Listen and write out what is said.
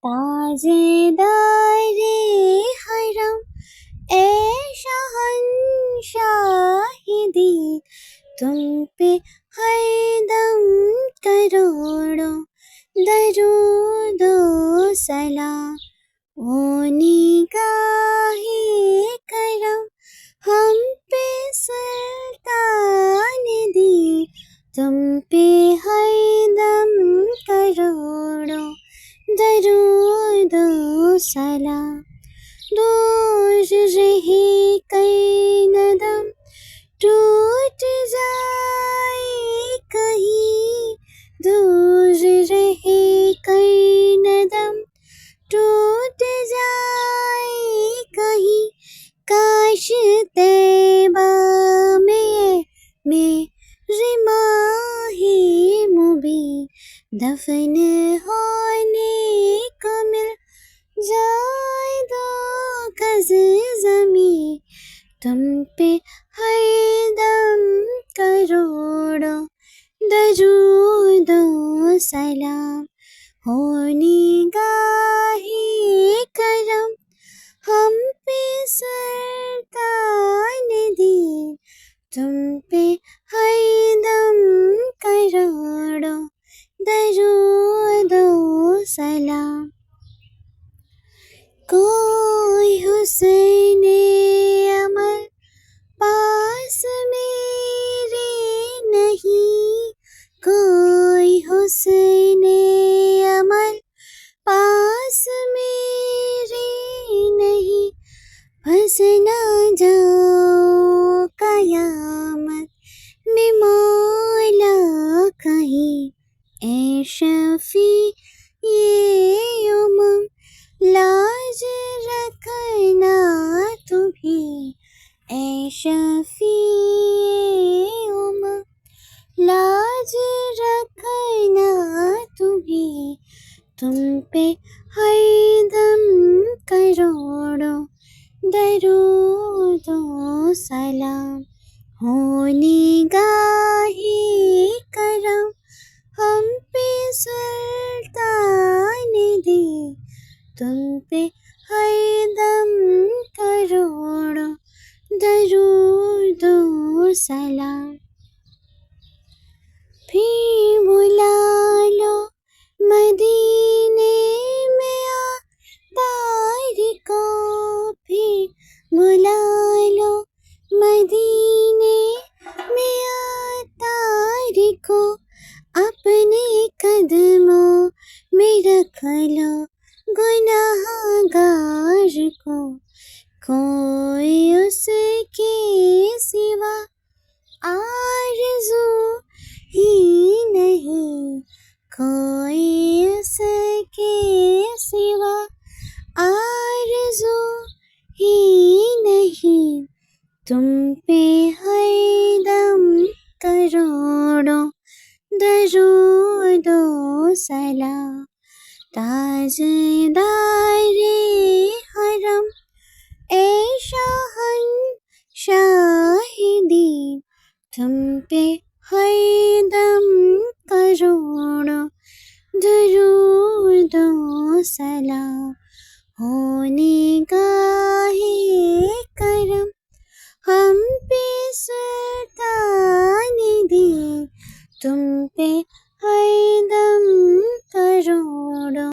تاجدارِ حرم اے شہنشاہ دین، تم پہ ہر دم کروڑوں درود و سلام۔ او نگاہ کرم ہم پہ سلطان دین، تم پہ ہر دم کروڑوں درود و سلام۔ دور رہے کئی ندم ٹوٹ جائے کہیں، دور رہے کئی ندم ٹوٹ جائے کہیں، کاش طیبہ میں میرے ماہ مبین دفن ہونے کو مل جائے دو گز زمین، تم پہ ہر دم کروڑوں درود و سلام۔ ہو نگاہ کرم ہم پہ سلطان دین، تم پہ ہر دم کروڑوں درود و سلام۔ کوئی حسن عمل پاس میرے نہیں، کوئی حسن عمل پاس میرے نہیں، پھنس نہ جاؤ قیامت میں مولا کہیں، اے شفیع امم لاج رکھنا تو بھی، اے شفیع امم لاج رکھنا تو بھی، تم پہ ہر دم کروڑوں درود و سلام۔ ہو نگاہ کرم ہم پہ سلطان دین، تم پہ ہر دم کروڑوں درود و سلام۔ پھر بلا لو مدینے میں آتار کو، پھر بلا لو مدینے میں آتار کو، اپنے قدموں میں رکھ لو گناہ گار کو، کوئی اس کے سوا آرزو ہی نہیں، کوئی اس کے سوا آرزو ہی نہیں، تم پہ ہر دم کروڑوں درود و سلام۔ تاجدار حرم اے شہنشاہ دین، تم پہ ہر دم کروڑوں درود و سلام۔ ہو نگاہ کرم ہم پہ سلطان دین، تم پہ ہر دم کروڑوں